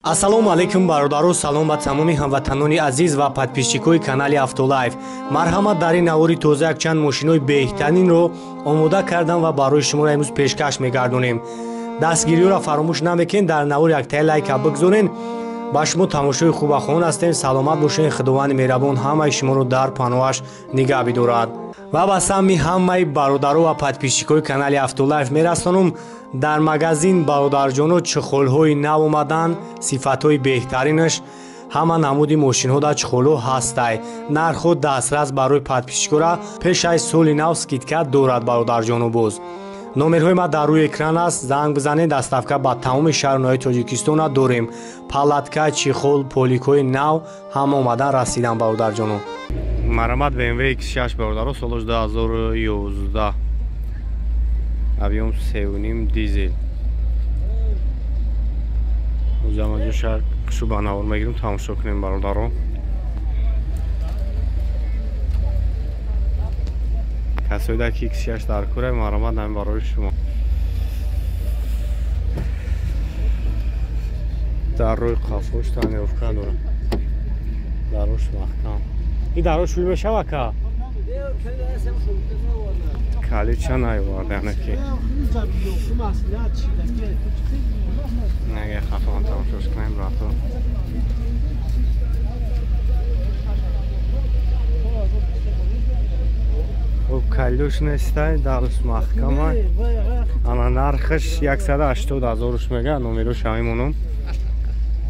Ассалому алайкум бародаро, салом ба тамоми ҳамватанони азиз ва подписчикои канали Автолайф. Марҳамат, дар ин навори тоза якчанд мошинои беҳтаринро омода кардам ва барои шуморо имрӯз пешкаш мегардонем. Дастгириёро фаромӯш намекунед, дар навор яктаи лайка бигзорен. ба шумо тамошои хуба хоҳон ҳастем. Саломат бошед. Худованди меҳрабон ҳамаи шуморо дар паноҳаш нигаҳ бидорад. ва ба самми ҳамаи бародаро ва подписчикои канали Автолайф мерасонам. дар магазин бародарҷоно чухолҳои нав омадан, сифатҳои беҳтаринаш, ҳама намуди мошинҳо дар чухолҳо ҳастай. нархҳо дастрас барои подписчикора пеш аз соли нав скидка дорад бародарҷоно. боз номерҳои ма дар рӯи экран аст. занг бизанед, доставка ба тамоми шаҳру ноҳияи Тоҷикистона дорем. палатка, чихол, поликҳои нав ҳама омадан расидан бародарҷоно. Марамат BMW X6 бародаро, соли 2011. объем 3.5 дизель. ҷамаҷо шаҳр кишу ба навор мегирем, тамошо кунем бародаро. касои дар ки X6 дар кора марамат нами барои шумо. дар рӯи қафош танировка дорад. дарош маҳкам. ин дарош шӯй мешава ка? калид ча наёварданаки. наге хафон тамошош кунем брато. хуб калидош нестай, дарош маҳкама. ана нархаш 180,000 мега. номерош ҳамимонам.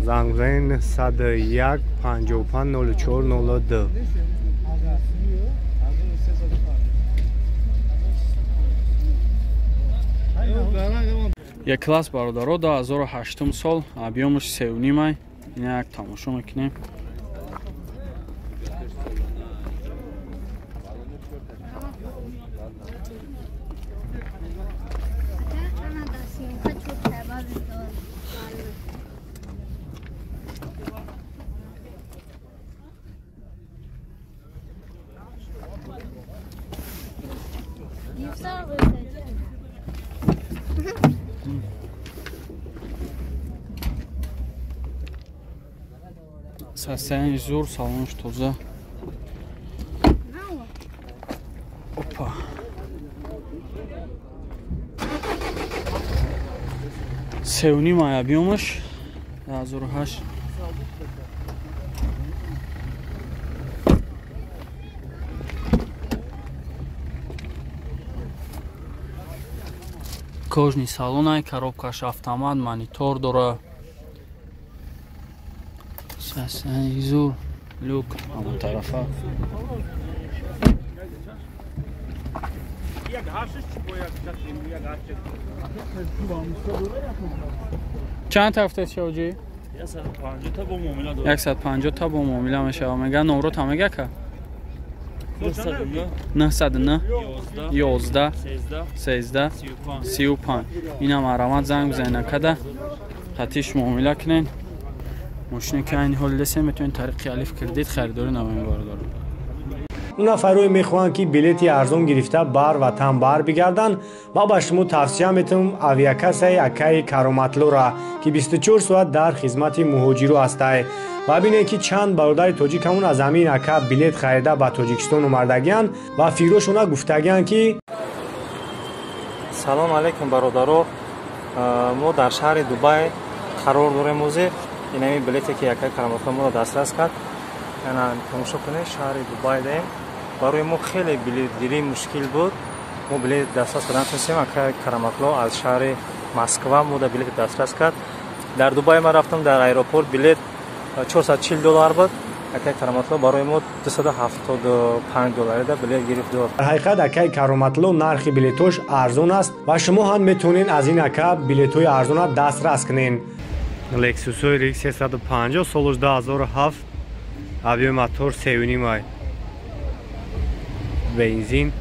занг бизанед 101 55 04 02. یک класс бародаро 2008 сол, объемш 3.5. ин як тамошо мекунем. Сасяни зур, салонш тоза. Опа. Севнимай объемаш 2008. кожни салонай, коробкаш автомат, монитор дора. Сасянизур, люк, ҳамон тарафа. чанд тафтаст шавҷӣ? 150 та бо муомила мешава. мега номрот ҳамага ка? 99 11 13 35. инам арамат занг бизанед када хатиш муомила кунед. мошине ки айни ҳоли лесе метавонед тариқи алиф кредит харидорӣ намоед бародаро. нафарои мехоҳанд ки билети арзон гирифта бар ватан бар бигарданд. ма ба шумо тавсия метавонам авиакассаи акаи Кароматлора ки 24 соат дар хизмати муҳоҷиру ҳастай. ва бинед ки чанд бародари тоҷикамон аз ҳамин ака билет харида ба Тоҷикистон омардагиянд ва фикрошона гуфтагиянд ки салом алайкум бародаро, мо дар шаҳри Дубай қарор дорем. ӯзе инами билете ки якаи Кароматло моро дастрас кард. яна тамошо кунед, шаҳри Дубай даем. барои мо хеле билетгирӣ мушкил буд. мо билет дастрас кардан тунистем. акаи Кароматло аз шаҳри Москва мода билет дастрас кард. дар Дубай ма рафтам, дар аэропорт билет $440 буд. акаи Кароматло барои мо $275 да билет гирифт дод. дар ҳақиқат акаи Кароматло нархи билетош арзон аст ва шумо ҳам метавонед аз ин ака билетҳои арзона дастрас кунед. Lexus RX 350 соли 2007. объем мотор 3.5 бензин.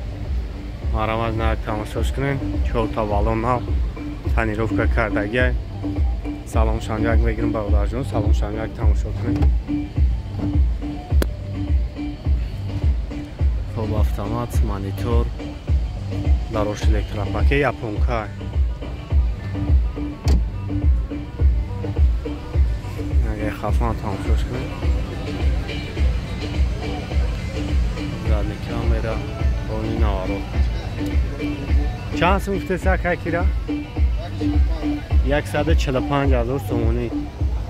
марамат на тамошош кунед. 4 та балон нав танировка кардагия. салом шамяк мегирем бародарҷон. салом шамяк тамошо кунед. хоб автомат, монитор, дарош электропакет, японка. خفان تماشاش کنیم. زدن کامera با این نوارو. چند سوم گفته سر کیرا؟ 145,000 تومانی.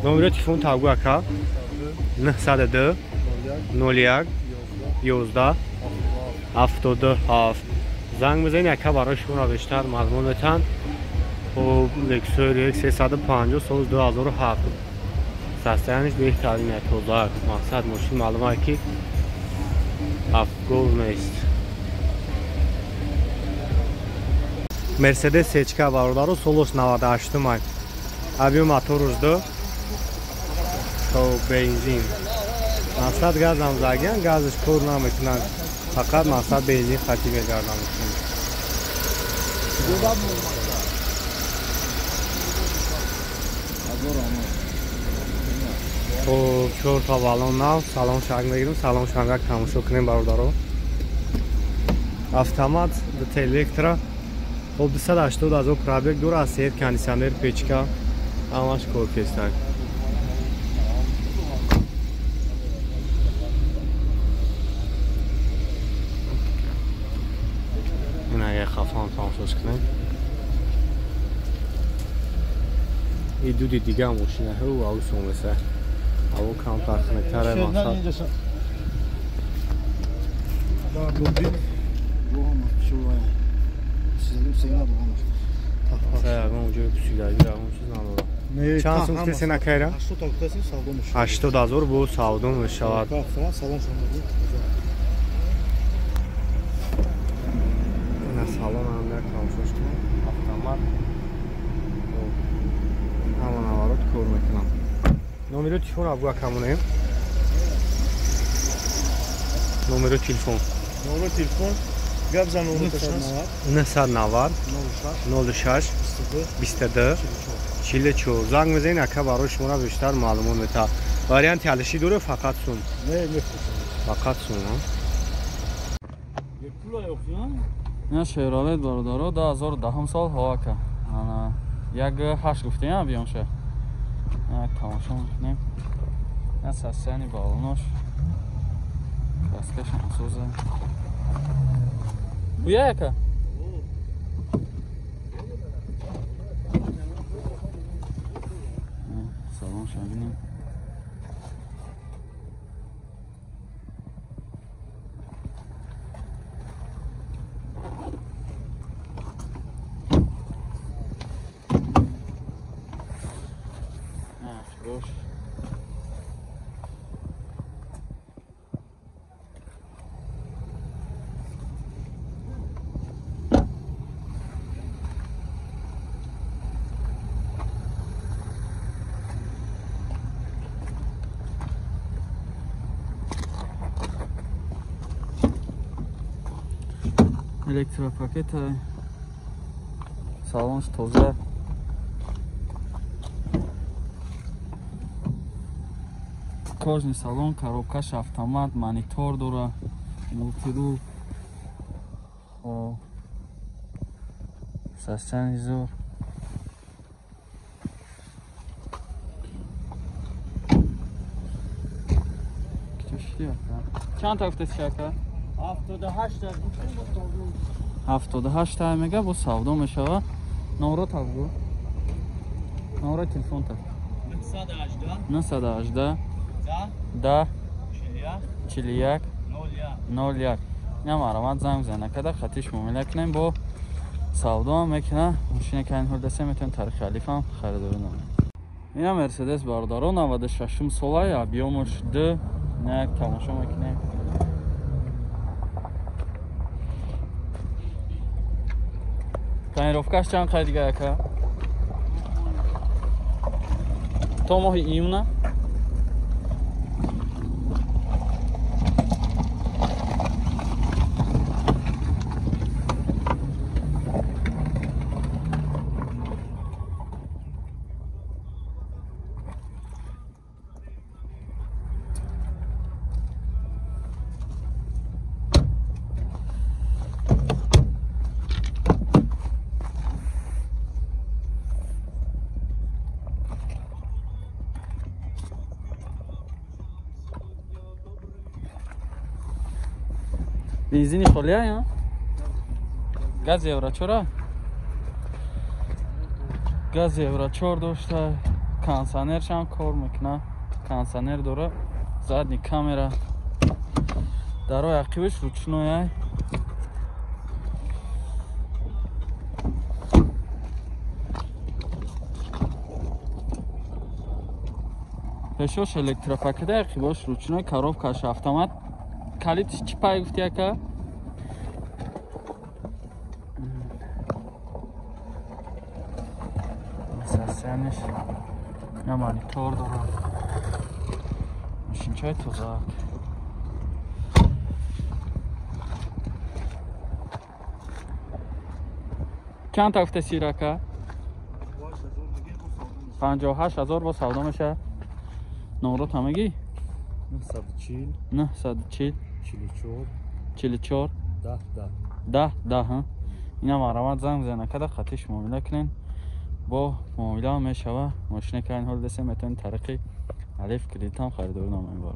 نمره تلفن تابگو اکا 902 01 11 77. زنگ بزنید اکا برای شما بیشتر مضمون بتن. و لکسور 350 سال 2007. ساستانش بهترین توزیع. مقصد ماشین معلومه که افغان نیست. مرسدس سچکا باردارو سولوس 98 مای. ابیو موتور روزدو. تو بنزین. مقصد گاز هم زاگیان گازش کور نمیکنن. فقط مقصد بنزین خاطی میگردن میکنن. خب 4 تا بالون ناو سلام شنگ میگیریم. سلام شنگک تماشا کنیم باردارو. автомат до электро. خب 280 از او پرابیک دور از سیر کاندیشنر پیچکا همش کار کستک. این اگه خفان تماشاش کنیم. این دودی دیگه ماشینه و او سومسه. او کم تخنکتره مقصد. اونجا پسیلایی اون چیز نداره. چند سوم کسی نکیره؟ 80,000 بو ساودون میشود. این سالن هم در تماشاش کنم. автомат. همون نوارات کار میکنم. نمره تلفن ابو اکامونه. نمره تلفن. نمره تلفن گابزن اون تشخیص 990 06 22 44. زنگ بزنید اکا برای شما بیشتر معلومات میده. واریانت حلشی دوره فقط سون. نه فقط سون. نه شیرالت باردارو 2010 سال هوا که. انا یک 8 گفتیم بیام شه. نه تماشا میکنیم. نه ساسانی بالونش. کاسکش مسوزه. بویا یکا سلام شبینیم. خوش электропакет салонш тоза кожный салон коробкаш автомат монитор дора мултирул сасанизор чанд та гуфтед шака 78 та мега бо савдо мешава. номро табгу номро телефон таб 918 10 41 01. ина маромад занг бизана када хатиш муомила кунем бо савдо мекуна мошина ки ин ҳолдасе метавонем таърихи алифам харидорӣ намоем. ина мерседес бардаро 96 сола объёмаш 2 як тамошо мекунем. тонировкаш чанд қай дига яка то моҳи июна бензини холия газ евро 4 газ евро 4 дошта кондиционерш ҳам кор мекуна кондиционер дора задни камера дарои ақибаш ручное пешош электропакета ақибаш ручной коробкаш автомат калитиш чӣ пай гуфти ака сасяниш я монитор дорам машинчаи тозак чанд тафта сир ака 58000 бо савдо меша номро тамагӣ 940 44 10 инам арамат занг бизана када хатиш муомила кунен бо муомила мешава мошина ки ин ҳол десе метавонед тариқи алиф кредитам харидорӣ номаи бар